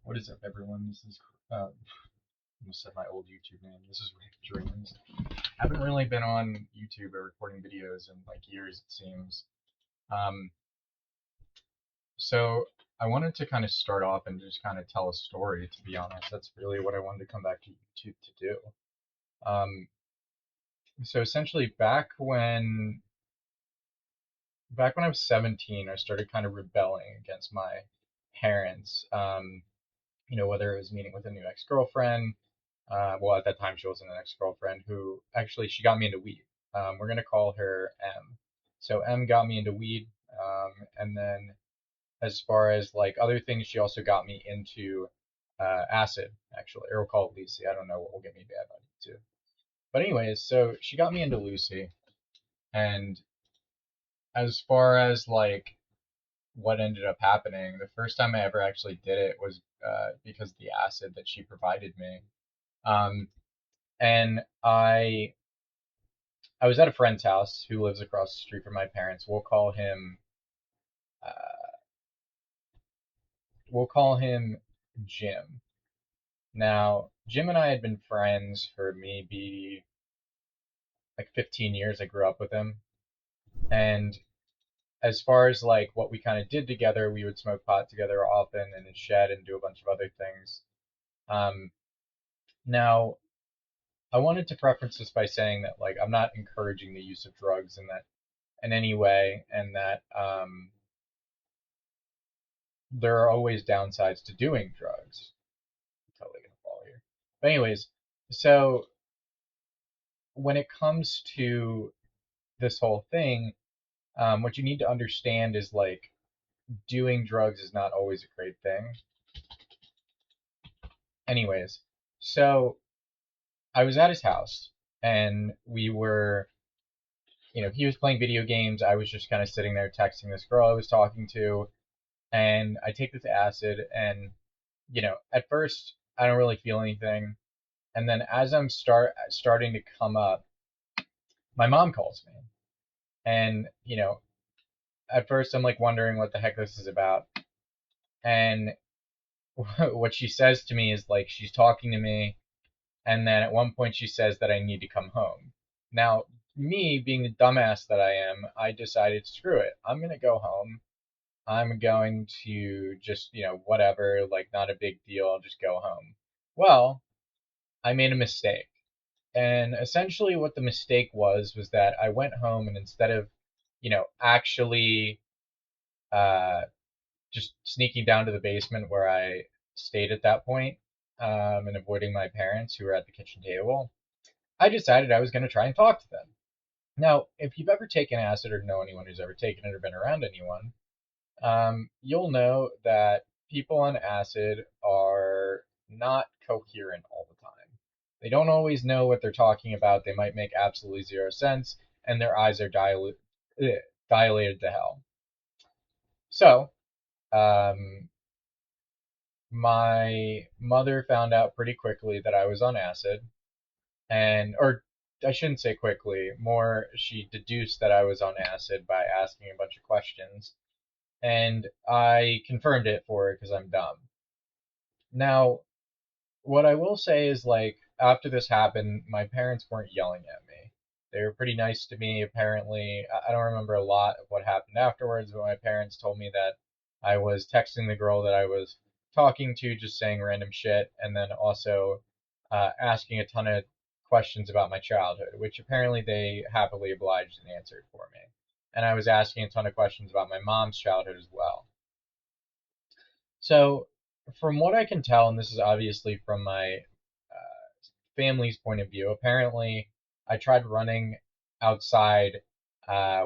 What is up, everyone? This is almost said my old YouTube name. This is Rick Dreams. I haven't really been on YouTube or recording videos in like years, it seems. Um, so I wanted to kind of start off and just kind of tell a story. To be honest, that's really what I wanted to come back to YouTube to do. Um, so essentially, back when I was 17, I started kind of rebelling against my parents. Whether it was meeting with a new ex-girlfriend. Well, at that time she wasn't an ex-girlfriend who actually she got me into weed. We're gonna call her M. So M got me into weed, and then as far as like other things, she also got me into acid actually, or we'll call it Lucy. I don't know what will get me bad on it too. But anyways, so she got me into Lucy, and as far as like what ended up happening, the first time I ever actually did it was because of the acid that she provided me. Um, and I was at a friend's house who lives across the street from my parents. Uh, we'll call him Jim. Now, Jim and I had been friends for maybe like 15 years. I grew up with him, and as far as like what we kind of did together, we would smoke pot together often in his shed and do a bunch of other things. Um, Now, I wanted to preface this by saying that like I'm not encouraging the use of drugs in any way, and that there are always downsides to doing drugs. I'm totally gonna fall here. But anyways, so when it comes to this whole thing, what you need to understand is like doing drugs is not always a great thing. Anyways, so I was at his house and we were, he was playing video games. I was just kind of sitting there texting this girl I was talking to, and I take this acid, and at first I don't really feel anything, and then as I'm starting to come up, my mom calls me, and at first I'm like wondering what the heck this is about, and what she says to me is like she's talking to me, and then at one point she says that I need to come home. Now, me being the dumbass that I am, I decided, screw it, I'm gonna go home. I'm going to just, whatever, like not a big deal, I'll just go home. Well, I made a mistake. And essentially what the mistake was that I went home, and instead of, actually uh, just sneaking down to the basement where I stayed at that point, and avoiding my parents who were at the kitchen table, I decided I was going to try and talk to them. Now, if you've ever taken acid or know anyone who's ever taken it or been around anyone, you'll know that people on acid are not coherent all the time. They don't always know what they're talking about. They might make absolutely zero sense, and their eyes are dilated to hell. So, um, my mother found out pretty quickly that I was on acid, or I shouldn't say quickly, more she deduced that I was on acid by asking a bunch of questions, and I confirmed it for her because I'm dumb. Now, what I will say is like after this happened, my parents weren't yelling at me. They were pretty nice to me apparently. I don't remember a lot of what happened afterwards, but my parents told me that I was texting the girl that I was talking to, just saying random shit, and then also asking a ton of questions about my childhood, which apparently they happily obliged and answered for me. And I was asking a ton of questions about my mom's childhood as well. So, from what I can tell, and this is obviously from my family's point of view, apparently I tried running outside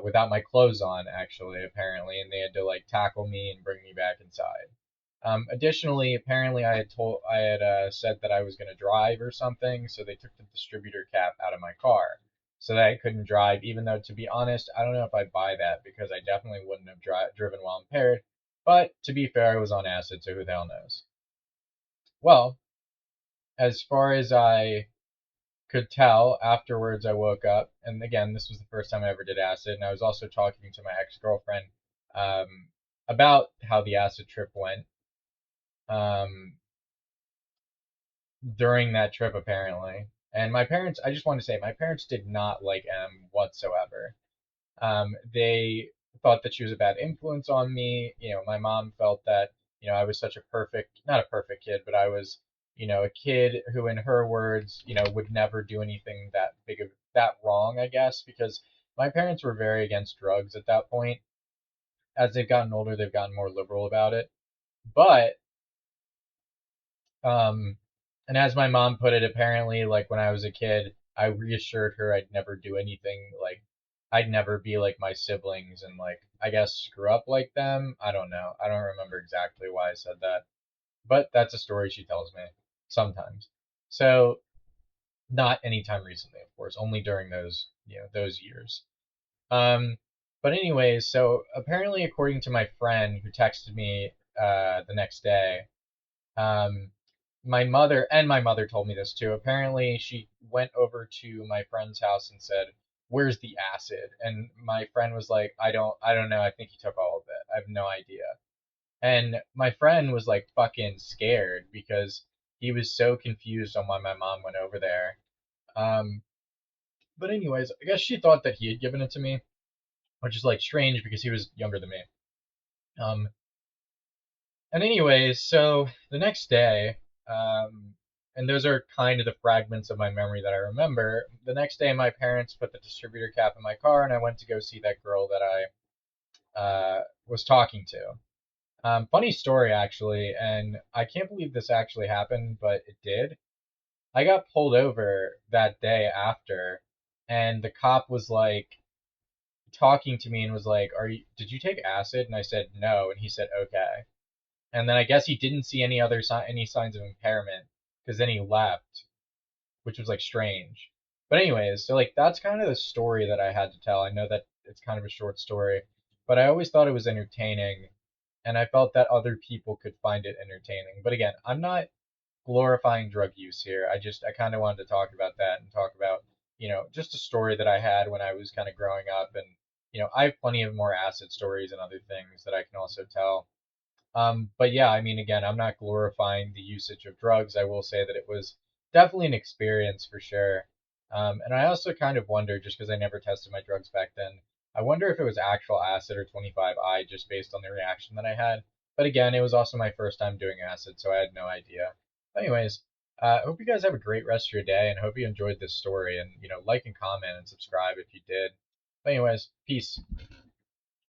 without my clothes on, actually, apparently, and they had to like tackle me and bring me back inside. Additionally, apparently I had said that I was going to drive or something, so they took the distributor cap out of my car so that I couldn't drive. Even though, to be honest, I don't know if I buy that because I definitely wouldn't have driven while impaired. But to be fair, I was on acid, so who the hell knows? Well, as far as I could tell, afterwards I woke up, and again, this was the first time I ever did acid, and I was also talking to my ex-girlfriend um, about how the acid trip went. during that trip apparently. And my parents, I just want to say, my parents did not like M whatsoever. They thought that she was a bad influence on me. My mom felt that, I was such a perfect, not a perfect kid, but I was, a kid who, in her words, would never do anything that big of that wrong, I guess, because my parents were very against drugs at that point. As they've gotten older, they've gotten more liberal about it. But Um, and as my mom put it, apparently, like when I was a kid, I reassured her I'd never do anything like I'd never be like my siblings and like I guess screw up like them. I don't know. I don't remember exactly why I said that, but that's a story she tells me sometimes. So not anytime recently, of course, only during those years. Um, but anyways, so apparently, according to my friend who texted me the next day, um, my mother told me this too. Apparently, she went over to my friend's house and said, "Where's the acid?" And my friend was like, "I don't know. I think he took all of it. I have no idea." And my friend was like fucking scared because he was so confused on why my mom went over there. Um, but anyways, I guess she thought that he had given it to me, which is like strange because he was younger than me. Um, And anyways, so the next day, um, and those are kind of the fragments of my memory that I remember. The next day, my parents put the distributor cap in my car, and I went to go see that girl that I was talking to. Funny story, actually, and I can't believe this actually happened, but it did. I got pulled over that day after, and the cop was like talking to me and was like, Did you take acid?" And I said, "No." And he said, "Okay." And then I guess he didn't see any signs of impairment because then he left, which was like strange. But anyways, so like that's kind of the story that I had to tell. I know that it's kind of a short story, but I always thought it was entertaining, and I felt that other people could find it entertaining. But again, I'm not glorifying drug use here. I kind of wanted to talk about that and talk about, just a story that I had when I was kind of growing up, and I have plenty of more acid stories and other things that I can also tell. But yeah, I mean, again, I'm not glorifying the usage of drugs. I will say that it was definitely an experience for sure. And I also kind of wonder, just because I never tested my drugs back then, I wonder if it was actual acid or 25I just based on the reaction that I had. But again, it was also my first time doing acid, so I had no idea. Anyways, I hope you guys have a great rest of your day and hope you enjoyed this story. And, like and comment and subscribe if you did. Anyways, peace.